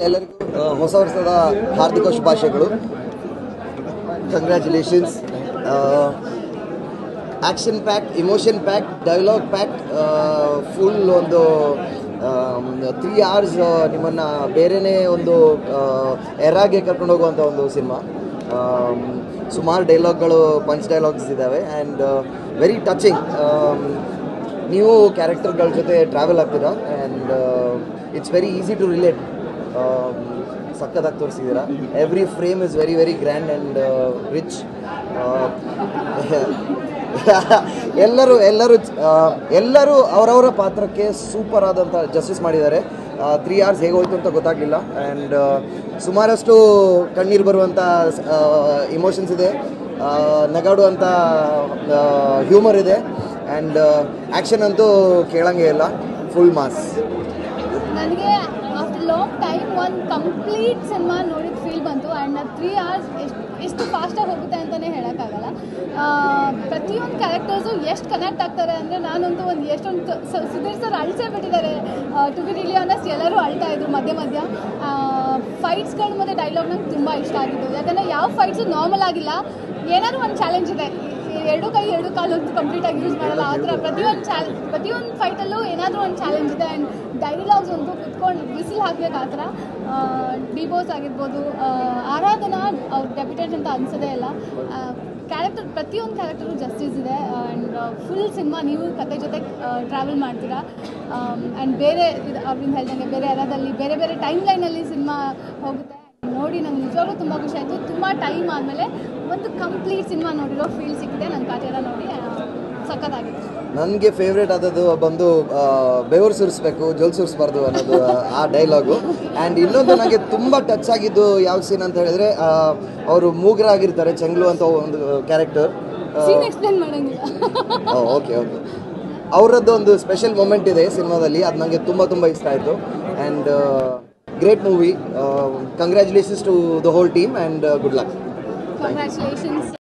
ಎಲ್ಲರಿಗೂ ಹೊಸ ವರ್ಷದ ಹಾರ್ದಿಕ ಶುಭಾಶಯಗಳು. Congratulations. Action pack, emotion pack, dialogue pack, full ಒಂದು 3 hours ನಿಮ್ಮನ್ನು ಬೇರೆಯೇ ಒಂದು ಎರಾಗೆ ಕರ್ಕೊಂಡು ಹೋಗುವಂಥ ಒಂದು ಸಿನಿಮಾ. ಸುಮಾರು ಡೈಲಾಗ್ಗಳು, ಪಂಚ್ ಡೈಲಾಗ್ಸ್ ಇದ್ದಾವೆ ಆ್ಯಂಡ್ ವೆರಿ ಟಚಿಂಗ್. ನೀವು ಕ್ಯಾರೆಕ್ಟರ್ಗಳ ಜೊತೆ ಟ್ರಾವೆಲ್ ಆಗ್ತೀರಾ and it's very easy to relate. ಸಕ್ಕತ್ತಾಗಿ ತೋರಿಸಿದ್ದೀರಾ. Every frame is very very grand and rich. ಎಲ್ಲರೂ ಅವರವರ ಪಾತ್ರಕ್ಕೆ ಸೂಪರ್ ಆದಂಥ ಜಸ್ಟಿಸ್ ಮಾಡಿದ್ದಾರೆ. 3 hours ಹೇಗೆ ಹೋಯ್ತು ಅಂತ ಗೊತ್ತಾಗಲಿಲ್ಲ ಆ್ಯಂಡ್ ಸುಮಾರಷ್ಟು ಕಣ್ಣೀರು ಬರುವಂಥ ಇಮೋಷನ್ಸ್ ಇದೆ, ನಗಾಡುವಂಥ ಹ್ಯೂಮರ್ ಇದೆ ಆ್ಯಂಡ್ ಆ್ಯಕ್ಷನ್ ಅಂತೂ ಕೇಳಂಗೆ ಇಲ್ಲ. Full mass. ನನಗೆ ಆಫ್ಟರ್ ಲಾಂಗ್ ಟೈಮ್ ಒಂದು ಕಂಪ್ಲೀಟ್ ಸಿನಿಮಾ ನೋಡಿದ ಫೀಲ್ ಬಂತು ಆ್ಯಂಡ್ 3 hours ಎಷ್ಟು ಫಾಸ್ಟಾಗಿ ಹೋಗುತ್ತೆ ಅಂತಲೇ ಹೇಳೋಕ್ಕಾಗಲ್ಲ. ಪ್ರತಿಯೊಂದು ಕ್ಯಾರೆಕ್ಟರ್ಸು ಎಷ್ಟು ಕನೆಕ್ಟ್ ಆಗ್ತಾರೆ ಅಂದರೆ, ನಾನಂತೂ ಎಷ್ಟೊಂದು ಸುಧೀರ್ ಸರ್ ಅಳಿಸೇ ಬಿಟ್ಟಿದ್ದಾರೆ. ಟು ಬಿ ರಿಲಿ ಆನೆಸ್ಟ್, ಎಲ್ಲರೂ ಅಳ್ತಾ ಇದ್ರು ಮಧ್ಯ ಫೈಟ್ಸ್ಗಳು ಮತ್ತು ಡೈಲಾಗ್ ನಂಗೆ ತುಂಬ ಇಷ್ಟ ಆಗಿತ್ತು. ಯಾಕಂದರೆ ಯಾವ ಫೈಟ್ಸು ನಾರ್ಮಲ್ ಆಗಿಲ್ಲ, ಏನಾದರೂ ಒಂದು ಚಾಲೆಂಜ್ ಇದೆ. ಎರಡು ಕೈ ಎರಡು ಕಾಲು ಅಂತೂ ಕಂಪ್ಲೀಟಾಗಿ ಯೂಸ್ ಮಾಡಲ್ಲ. ಆ ಥರ ಪ್ರತಿಯೊಂದು ಫೈಟಲ್ಲೂ ಏನಾದರೂ ಒಂದು ಚಾಲೆಂಜ್ ಇದೆ. ಆ್ಯಂಡ್ ಡೈಲಾಗ್ಸ್ ಅಂತೂ ಕುತ್ಕೊಂಡು ಬಿಸಿಲು ಹಾಕಬೇಕು. ಆ ಥರ ಡಿ-ಬಾಸ್ ಆಗಿರ್ಬೋದು, ಆರಾಧನಾ ಅವ್ರ ಡೆಬ್ಯೂಟೆಂಟ್ ಅಂತ ಅನಿಸೋದೇ ಇಲ್ಲ. ಕ್ಯಾರೆಕ್ಟರ್, ಪ್ರತಿಯೊಂದು ಕ್ಯಾರೆಕ್ಟರು ಜಸ್ಟಿಸ್ ಇದೆ ಆ್ಯಂಡ್ ಫುಲ್ ಸಿನಿಮಾ ನೀವು ಕತೆ ಜೊತೆ ಟ್ರಾವೆಲ್ ಮಾಡ್ತೀರಾ. ಆ್ಯಂಡ್ ಬೇರೆ ಅವ್ರಿಂದ ಹೇಳ್ದಂಗೆ ಬೇರೆ ಯಾರಾದಲ್ಲಿ ಬೇರೆ ಬೇರೆ ಟೈಮ್ ಲೈನಲ್ಲಿ ಸಿನಿಮಾ ಹೋಗುತ್ತೆ. ನೋಡಿ ನಂಗೆ ನಿಜವಾಗ್ಲೂ ತುಂಬ ಖುಷಿ ಆಯಿತು. ತುಂಬ ಟೈಮ್ ಆದಮೇಲೆ ಒಂದು ಕಂಪ್ಲೀಟ್ ಸಿನಿಮಾ ನೋಡಿರೋ ಫೀಲ್ ಸಿಕ್ಕಿದೆ. ನನ್ನ ಕಾಟೆಲ್ಲ ನೋಡಿ ಸಖತ್ತಾಗಿತ್ತು. ನನಗೆ ಫೇವ್ರೇಟ್ ಆದದ್ದು ಬಂದು ಬೆವರು ಸುರಿಸ್ಬೇಕು, ಜೊಲ್ ಸುರಿಸ್ಬಾರ್ದು ಅನ್ನೋದು ಆ ಡೈಲಾಗು. ಆ್ಯಂಡ್ ಇನ್ನೊಂದು ನನಗೆ ತುಂಬ ಟಚ್ ಆಗಿದ್ದು ಯಾವ ಸೀನ್ ಅಂತ ಹೇಳಿದ್ರೆ, ಅವರು ಮೂಗರಾಗಿರ್ತಾರೆ, ಚೆಂಗ್ಲು ಅಂತ ಒಂದು ಕ್ಯಾರೆಕ್ಟರ್. ಎಕ್ಸ್ಪ್ಲೇನ್ ಮಾಡೋಂಗಿಲ್ಲ. ಓಕೆ. ಅವರದ್ದು ಒಂದು ಸ್ಪೆಷಲ್ ಮೂಮೆಂಟ್ ಇದೆ ಸಿನಿಮಾದಲ್ಲಿ, ಅದು ನನಗೆ ತುಂಬ ಇಷ್ಟ ಆಯಿತು. And great movie. Congratulations to the whole team and good luck. Congratulations.